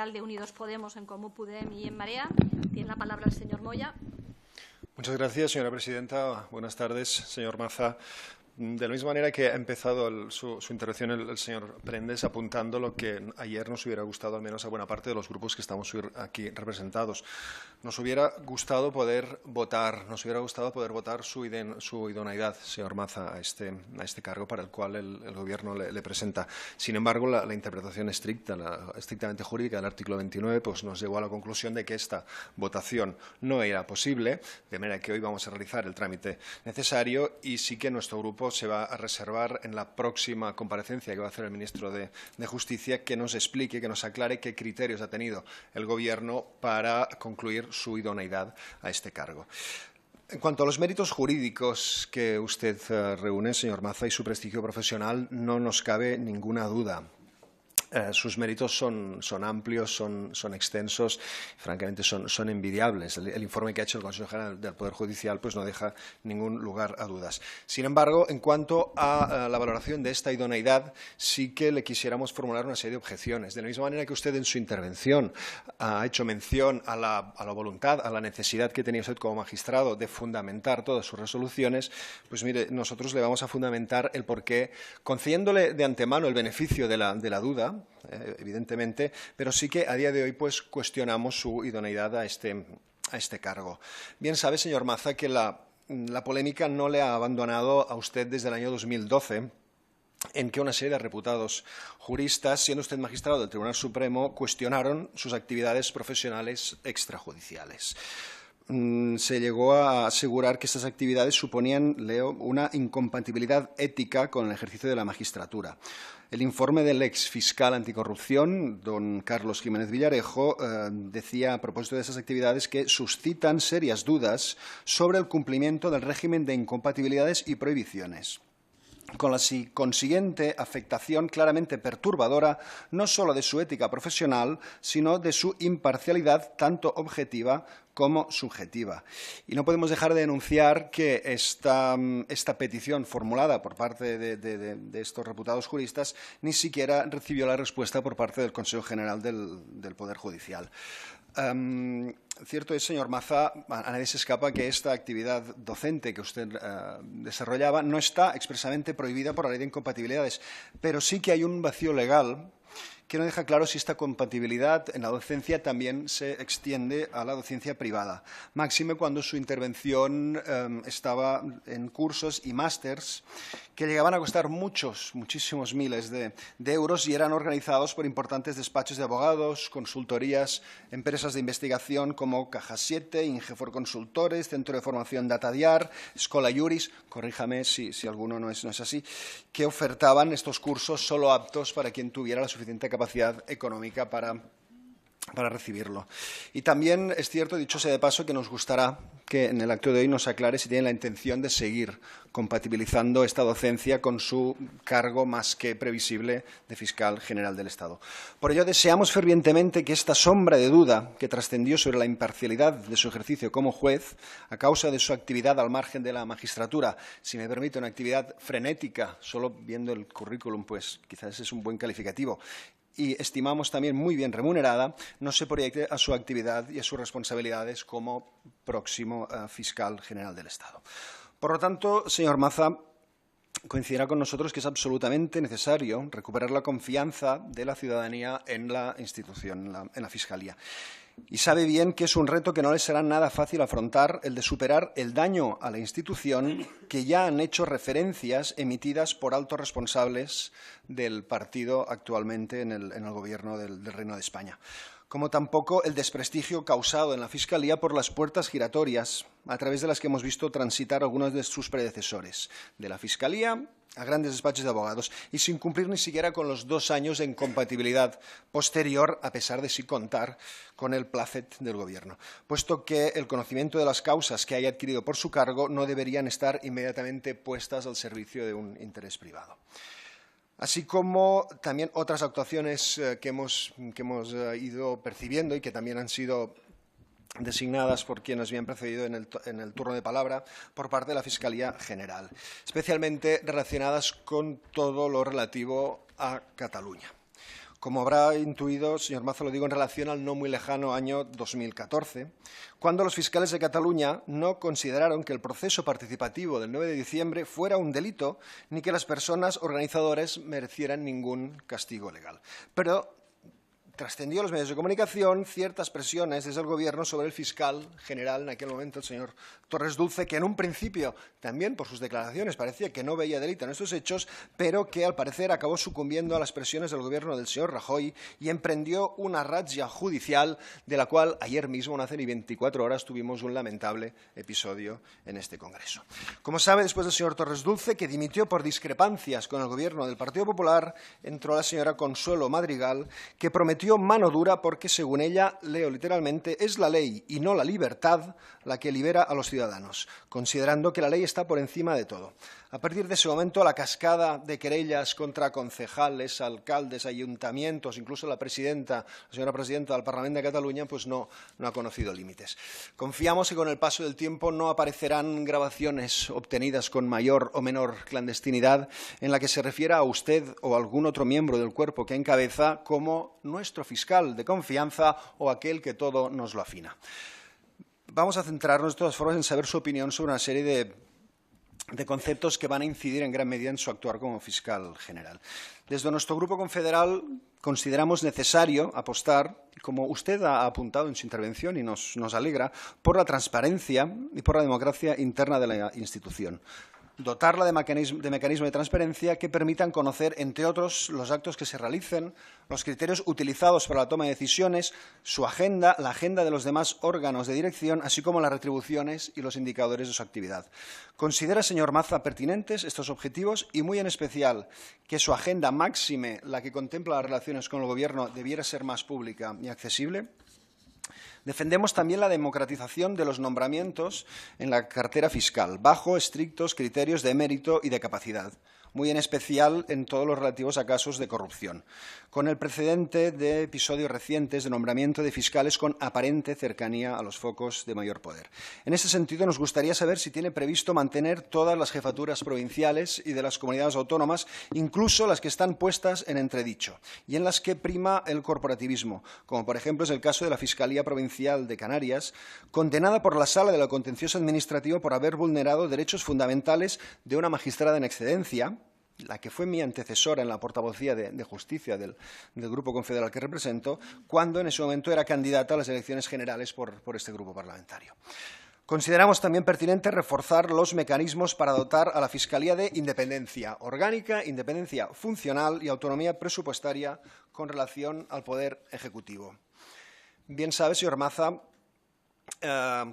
de Unidos Podemos, En Comú Podem y En Marea. Tiene la palabra el señor Moya. Muchas gracias, señora presidenta. Buenas tardes, señor Maza. De la misma manera que ha empezado su intervención el señor Prendes apuntando lo que ayer nos hubiera gustado, al menos a buena parte de los grupos que estamos aquí representados. Nos hubiera gustado poder votar, su idoneidad, señor Maza, a este cargo para el cual el Gobierno le presenta. Sin embargo, la interpretación estrictamente jurídica del artículo 29 pues, nos llevó a la conclusión de que esta votación no era posible, de manera que hoy vamos a realizar el trámite necesario y sí que nuestro grupo se va a reservar en la próxima comparecencia que va a hacer el ministro de Justicia que nos explique, que nos aclare qué criterios ha tenido el Gobierno para concluir su idoneidad a este cargo. En cuanto a los méritos jurídicos que usted reúne, señor Maza, y su prestigio profesional, no nos cabe ninguna duda. Sus méritos son amplios, son extensos, francamente son envidiables. El informe que ha hecho el Consejo General del Poder Judicial pues, no deja ningún lugar a dudas. Sin embargo, en cuanto a la valoración de esta idoneidad, sí que le quisiéramos formular una serie de objeciones. De la misma manera que usted en su intervención ha hecho mención a la voluntad, a la necesidad que tenía usted como magistrado de fundamentar todas sus resoluciones, pues mire, nosotros le vamos a fundamentar el porqué, concediéndole de antemano el beneficio de la duda, evidentemente, pero sí que a día de hoy pues, cuestionamos su idoneidad a este cargo. Bien sabe, señor Maza, que la polémica no le ha abandonado a usted desde el año 2012, en que una serie de reputados juristas, siendo usted magistrado del Tribunal Supremo, cuestionaron sus actividades profesionales extrajudiciales. Se llegó a asegurar que estas actividades suponían, leo, una incompatibilidad ética con el ejercicio de la magistratura. El informe del ex fiscal anticorrupción, don Carlos Jiménez Villarejo, decía a propósito de esas actividades que suscitan serias dudas sobre el cumplimiento del régimen de incompatibilidades y prohibiciones, con la consiguiente afectación claramente perturbadora no solo de su ética profesional, sino de su imparcialidad tanto objetiva como subjetiva. Y no podemos dejar de denunciar que esta petición formulada por parte de estos reputados juristas ni siquiera recibió la respuesta por parte del Consejo General del Poder Judicial. Cierto es, señor Maza, a nadie se escapa que esta actividad docente que usted desarrollaba no está expresamente prohibida por la ley de incompatibilidades, pero sí que hay un vacío legal que no deja claro si esta compatibilidad en la docencia también se extiende a la docencia privada. Máxime cuando su intervención estaba en cursos y másters que llegaban a costar muchísimos miles de euros y eran organizados por importantes despachos de abogados, consultorías, empresas de investigación como Caja 7, Ingefor Consultores, Centro de Formación DataDiar, Escola Juris, corríjame si alguno no es así, que ofertaban estos cursos solo aptos para quien tuviera la suficiente capacidad económica para recibirlo. Y también es cierto, dicho sea de paso, que nos gustará que en el acto de hoy nos aclare si tiene la intención de seguir compatibilizando esta docencia con su cargo más que previsible de fiscal general del Estado. Por ello, deseamos fervientemente que esta sombra de duda que trascendió sobre la imparcialidad de su ejercicio como juez, a causa de su actividad al margen de la magistratura, si me permite, una actividad frenética, solo viendo el currículum, pues quizás es un buen calificativo, y estimamos también muy bien remunerada, no se proyecte a su actividad y a sus responsabilidades como próximo fiscal general del Estado. Por lo tanto, señor Maza, coincidirá con nosotros que es absolutamente necesario recuperar la confianza de la ciudadanía en la institución, en la Fiscalía. Y sabe bien que es un reto que no le será nada fácil afrontar, el de superar el daño a la institución que ya han hecho referencias emitidas por altos responsables del partido actualmente en el Gobierno del Reino de España, como tampoco el desprestigio causado en la Fiscalía por las puertas giratorias a través de las que hemos visto transitar algunos de sus predecesores, de la Fiscalía a grandes despachos de abogados, y sin cumplir ni siquiera con los 2 años de incompatibilidad posterior, a pesar de sí contar con el plácet del Gobierno, puesto que el conocimiento de las causas que haya adquirido por su cargo no deberían estar inmediatamente puestas al servicio de un interés privado. Así como también otras actuaciones que hemos ido percibiendo y que también han sido designadas por quienes me han precedido en el turno de palabra por parte de la Fiscalía General, especialmente relacionadas con todo lo relativo a Cataluña. Como habrá intuido, señor Maza, lo digo en relación al no muy lejano año 2014, cuando los fiscales de Cataluña no consideraron que el proceso participativo del 9 de diciembre fuera un delito ni que las personas organizadoras merecieran ningún castigo legal. Pero trascendió a los medios de comunicación ciertas presiones desde el Gobierno sobre el fiscal general en aquel momento, el señor Torres Dulce, que en un principio, también por sus declaraciones, parecía que no veía delito en estos hechos, pero que al parecer acabó sucumbiendo a las presiones del Gobierno del señor Rajoy y emprendió una razzia judicial de la cual ayer mismo, no hace ni 24 horas, tuvimos un lamentable episodio en este Congreso. Como sabe, después del señor Torres Dulce, que dimitió por discrepancias con el Gobierno del Partido Popular, entró la señora Consuelo Madrigal, que prometió mano dura porque, según ella, leo literalmente, es la ley y no la libertad la que libera a los ciudadanos, considerando que la ley está por encima de todo. A partir de ese momento, la cascada de querellas contra concejales, alcaldes, ayuntamientos, incluso la señora presidenta del Parlamento de Cataluña, pues no ha conocido límites. Confiamos que con el paso del tiempo no aparecerán grabaciones obtenidas con mayor o menor clandestinidad en la que se refiera a usted o a algún otro miembro del cuerpo que encabeza como nuestro fiscal de confianza o aquel que todo nos lo afina. Vamos a centrarnos, de todas formas, en saber su opinión sobre una serie de conceptos que van a incidir en gran medida en su actuar como fiscal general. Desde nuestro Grupo Confederal consideramos necesario apostar, como usted ha apuntado en su intervención y nos alegra, por la transparencia y por la democracia interna de la institución. Dotarla de mecanismos de transparencia que permitan conocer, entre otros, los actos que se realicen, los criterios utilizados para la toma de decisiones, su agenda, la agenda de los demás órganos de dirección, así como las retribuciones y los indicadores de su actividad. ¿Considera, señor Maza, pertinentes estos objetivos y, muy en especial, que su agenda máxime, la que contempla las relaciones con el Gobierno, debiera ser más pública y accesible? Defendemos también la democratización de los nombramientos en la cartera fiscal, bajo estrictos criterios de mérito y de capacidad, muy en especial en todos los relativos a casos de corrupción, con el precedente de episodios recientes de nombramiento de fiscales con aparente cercanía a los focos de mayor poder. En ese sentido, nos gustaría saber si tiene previsto mantener todas las jefaturas provinciales y de las comunidades autónomas, incluso las que están puestas en entredicho y en las que prima el corporativismo, como por ejemplo es el caso de la Fiscalía Provincial de Canarias, condenada por la Sala de lo Contencioso Administrativo por haber vulnerado derechos fundamentales de una magistrada en excedencia, la que fue mi antecesora en la portavocía de Justicia del Grupo Confederal que represento, cuando en ese momento era candidata a las elecciones generales por este grupo parlamentario. Consideramos también pertinente reforzar los mecanismos para dotar a la Fiscalía de independencia orgánica, independencia funcional y autonomía presupuestaria con relación al Poder Ejecutivo. Bien sabe, señor Maza,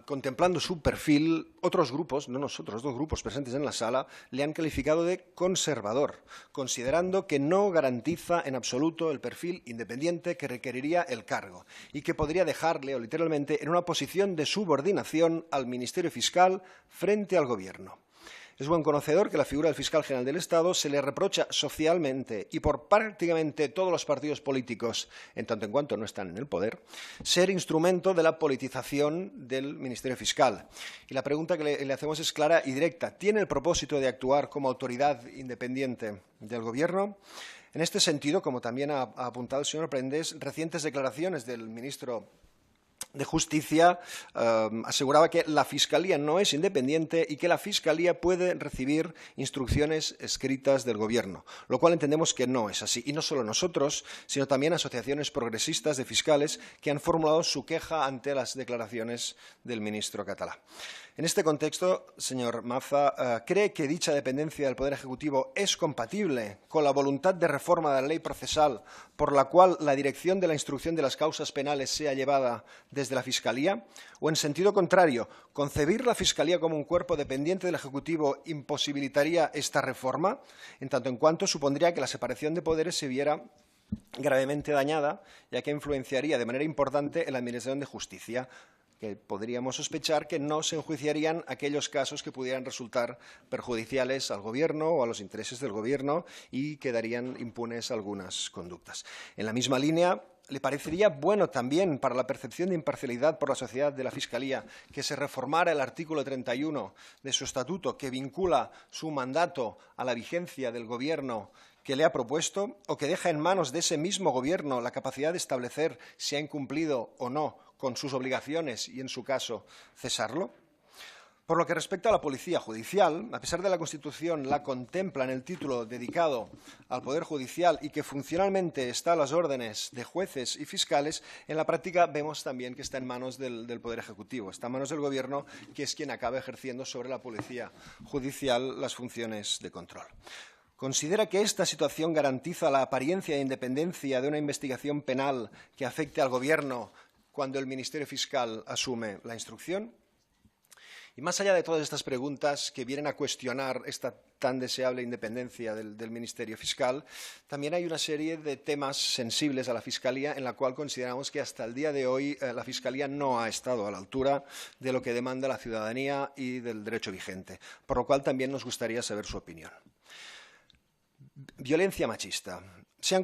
contemplando su perfil, otros grupos, no nosotros, dos grupos presentes en la sala, le han calificado de conservador, considerando que no garantiza en absoluto el perfil independiente que requeriría el cargo y que podría dejarle, o literalmente, en una posición de subordinación al Ministerio Fiscal frente al Gobierno. Es buen conocedor que la figura del fiscal general del Estado se le reprocha socialmente y por prácticamente todos los partidos políticos, en tanto en cuanto no están en el poder, ser instrumento de la politización del Ministerio Fiscal. Y la pregunta que le hacemos es clara y directa. ¿Tiene el propósito de actuar como autoridad independiente del Gobierno? En este sentido, como también ha apuntado el señor Prendes, recientes declaraciones del ministro de Justicia aseguraba que la Fiscalía no es independiente y que la Fiscalía puede recibir instrucciones escritas del Gobierno, lo cual entendemos que no es así. Y no solo nosotros, sino también asociaciones progresistas de fiscales que han formulado su queja ante las declaraciones del ministro catalán. En este contexto, señor Maza, ¿cree que dicha dependencia del Poder Ejecutivo es compatible con la voluntad de reforma de la ley procesal por la cual la dirección de la instrucción de las causas penales sea llevada desde la Fiscalía? ¿O, en sentido contrario, concebir la Fiscalía como un cuerpo dependiente del Ejecutivo imposibilitaría esta reforma, en tanto en cuanto supondría que la separación de poderes se viera gravemente dañada, ya que influenciaría de manera importante en la Administración de Justicia, que podríamos sospechar que no se enjuiciarían aquellos casos que pudieran resultar perjudiciales al Gobierno o a los intereses del Gobierno y quedarían impunes algunas conductas? En la misma línea, ¿le parecería bueno también para la percepción de imparcialidad por la sociedad de la Fiscalía que se reformara el artículo 31 de su estatuto que vincula su mandato a la vigencia del Gobierno, que le ha propuesto o que deja en manos de ese mismo Gobierno la capacidad de establecer si ha incumplido o no con sus obligaciones y, en su caso, cesarlo? Por lo que respecta a la Policía Judicial, a pesar de la Constitución la contempla en el título dedicado al Poder Judicial y que funcionalmente está a las órdenes de jueces y fiscales, en la práctica vemos también que está en manos del Poder Ejecutivo, está en manos del Gobierno, que es quien acaba ejerciendo sobre la Policía Judicial las funciones de control. ¿Considera que esta situación garantiza la apariencia de independencia de una investigación penal que afecte al Gobierno cuando el Ministerio Fiscal asume la instrucción? Y más allá de todas estas preguntas que vienen a cuestionar esta tan deseable independencia del Ministerio Fiscal, también hay una serie de temas sensibles a la Fiscalía en la cual consideramos que hasta el día de hoy la Fiscalía no ha estado a la altura de lo que demanda la ciudadanía y del derecho vigente, por lo cual también nos gustaría saber su opinión. Violencia machista. Se han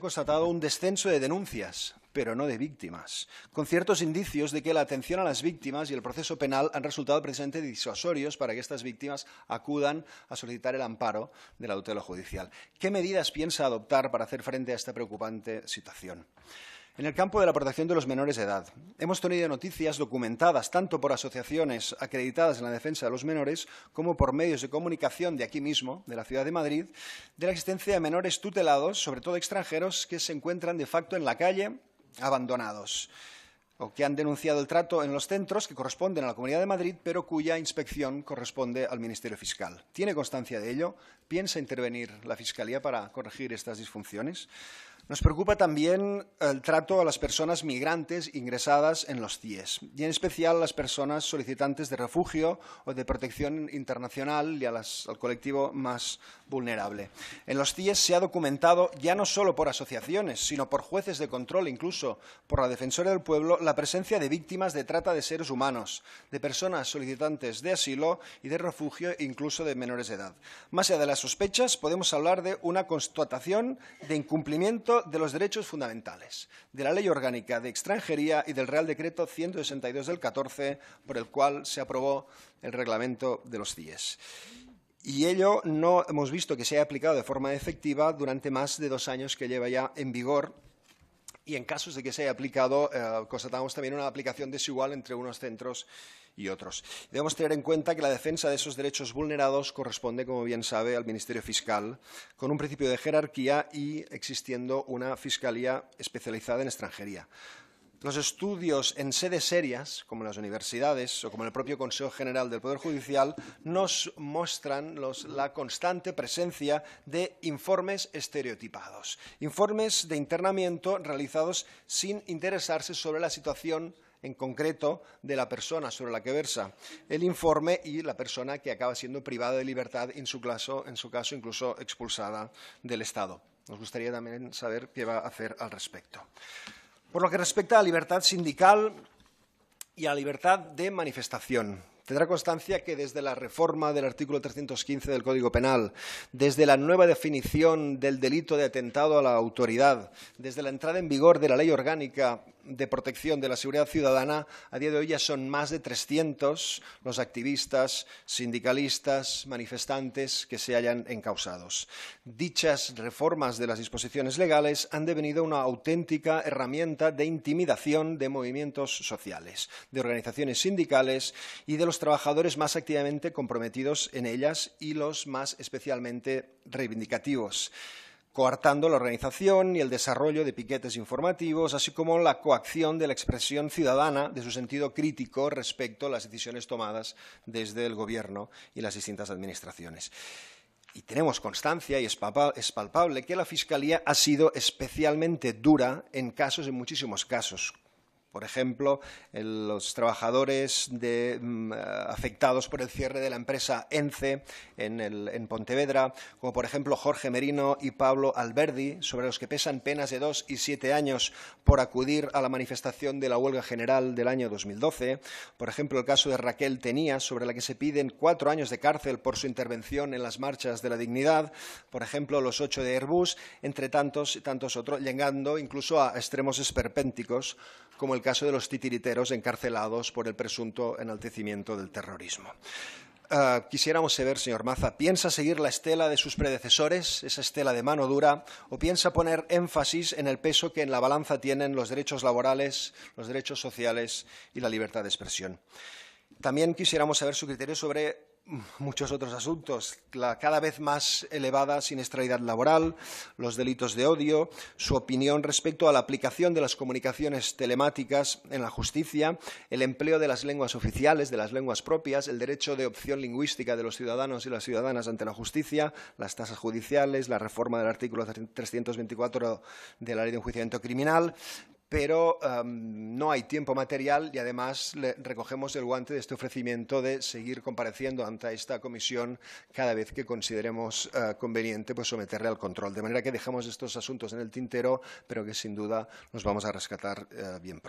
constatado un descenso de denuncias, pero no de víctimas, con ciertos indicios de que la atención a las víctimas y el proceso penal han resultado precisamente disuasorios para que estas víctimas acudan a solicitar el amparo de la tutela judicial. ¿Qué medidas piensa adoptar para hacer frente a esta preocupante situación? En el campo de la protección de los menores de edad, hemos tenido noticias documentadas tanto por asociaciones acreditadas en la defensa de los menores como por medios de comunicación de aquí mismo, de la ciudad de Madrid, de la existencia de menores tutelados, sobre todo extranjeros, que se encuentran de facto en la calle, abandonados, o que han denunciado el trato en los centros que corresponden a la Comunidad de Madrid, pero cuya inspección corresponde al Ministerio Fiscal. ¿Tiene constancia de ello? ¿Piensa intervenir la Fiscalía para corregir estas disfunciones? Nos preocupa también el trato a las personas migrantes ingresadas en los CIES, y en especial a las personas solicitantes de refugio o de protección internacional y al colectivo más vulnerable. En los CIES se ha documentado, ya no solo por asociaciones, sino por jueces de control, incluso por la Defensoría del Pueblo, la presencia de víctimas de trata de seres humanos, de personas solicitantes de asilo y de refugio, incluso de menores de edad. Más allá de las sospechas, podemos hablar de una constatación de incumplimiento de los derechos fundamentales, de la Ley Orgánica de Extranjería y del Real Decreto 162 del 14, por el cual se aprobó el reglamento de los CIES. Y ello no hemos visto que se haya aplicado de forma efectiva durante más de 2 años que lleva ya en vigor, y en casos de que se haya aplicado, constatamos también una aplicación desigual entre unos centros y otros. Debemos tener en cuenta que la defensa de esos derechos vulnerados corresponde, como bien sabe, al Ministerio Fiscal, con un principio de jerarquía y existiendo una Fiscalía especializada en extranjería. Los estudios en sedes serias, como las universidades o como el propio Consejo General del Poder Judicial, nos muestran la constante presencia de informes estereotipados, informes de internamiento realizados sin interesarse sobre la situación en concreto de la persona sobre la que versa el informe y la persona que acaba siendo privada de libertad, en su caso incluso expulsada del Estado. Nos gustaría también saber qué va a hacer al respecto. Por lo que respecta a la libertad sindical y a la libertad de manifestación, tendrá constancia que desde la reforma del artículo 315 del Código Penal, desde la nueva definición del delito de atentado a la autoridad, desde la entrada en vigor de la Ley Orgánica de Protección de la Seguridad Ciudadana, a día de hoy ya son más de 300 los activistas, sindicalistas, manifestantes que se hallan encausados. Dichas reformas de las disposiciones legales han devenido una auténtica herramienta de intimidación de movimientos sociales, de organizaciones sindicales y de los trabajadores más activamente comprometidos en ellas y los más especialmente reivindicativos, coartando la organización y el desarrollo de piquetes informativos, así como la coacción de la expresión ciudadana de su sentido crítico respecto a las decisiones tomadas desde el Gobierno y las distintas administraciones. Y tenemos constancia, y es palpable, que la Fiscalía ha sido especialmente dura en muchísimos casos. Por ejemplo, los trabajadores afectados por el cierre de la empresa ENCE en Pontevedra, como por ejemplo Jorge Merino y Pablo Alberdi, sobre los que pesan penas de 2 y 7 años por acudir a la manifestación de la huelga general del año 2012. Por ejemplo, el caso de Raquel Tenías, sobre la que se piden 4 años de cárcel por su intervención en las marchas de la dignidad. Por ejemplo, los 8 de Airbus, entre tantos otros, llegando incluso a extremos esperpénticos, como el caso de los titiriteros encarcelados por el presunto enaltecimiento del terrorismo. quisiéramos saber, señor Maza, ¿piensa seguir la estela de sus predecesores, esa estela de mano dura, o piensa poner énfasis en el peso que en la balanza tienen los derechos laborales, los derechos sociales y la libertad de expresión? También quisiéramos saber su criterio sobre muchos otros asuntos, la cada vez más elevada siniestralidad laboral, los delitos de odio, su opinión respecto a la aplicación de las comunicaciones telemáticas en la justicia, el empleo de las lenguas oficiales, de las lenguas propias, el derecho de opción lingüística de los ciudadanos y las ciudadanas ante la justicia, las tasas judiciales, la reforma del artículo 324 de la Ley de Enjuiciamiento Criminal. Pero no hay tiempo material y, además, le recogemos el guante de este ofrecimiento de seguir compareciendo ante esta comisión cada vez que consideremos conveniente someterle al control. De manera que dejamos estos asuntos en el tintero, pero que, sin duda, nos vamos a rescatar bien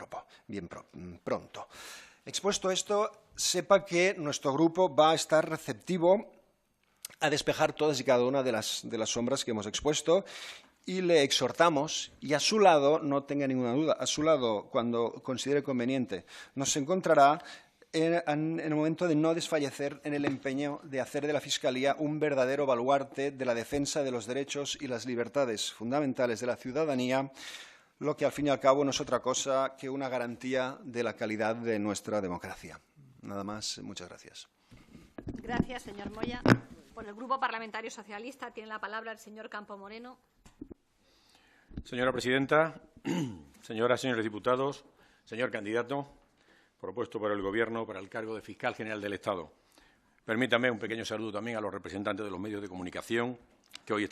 pronto. Expuesto esto, sepa que nuestro grupo va a estar receptivo a despejar todas y cada una de las sombras que hemos expuesto. Y le exhortamos, y a su lado, no tenga ninguna duda, a su lado, cuando considere conveniente, nos encontrará en el momento de no desfallecer en el empeño de hacer de la Fiscalía un verdadero baluarte de la defensa de los derechos y las libertades fundamentales de la ciudadanía, lo que, al fin y al cabo, no es otra cosa que una garantía de la calidad de nuestra democracia. Nada más. Muchas gracias. Gracias, señor Moya. Por el Grupo Parlamentario Socialista tiene la palabra el señor Campo Moreno. Señora presidenta, señoras y señores diputados, señor candidato propuesto por el Gobierno para el cargo de Fiscal General del Estado, permítame un pequeño saludo también a los representantes de los medios de comunicación que hoy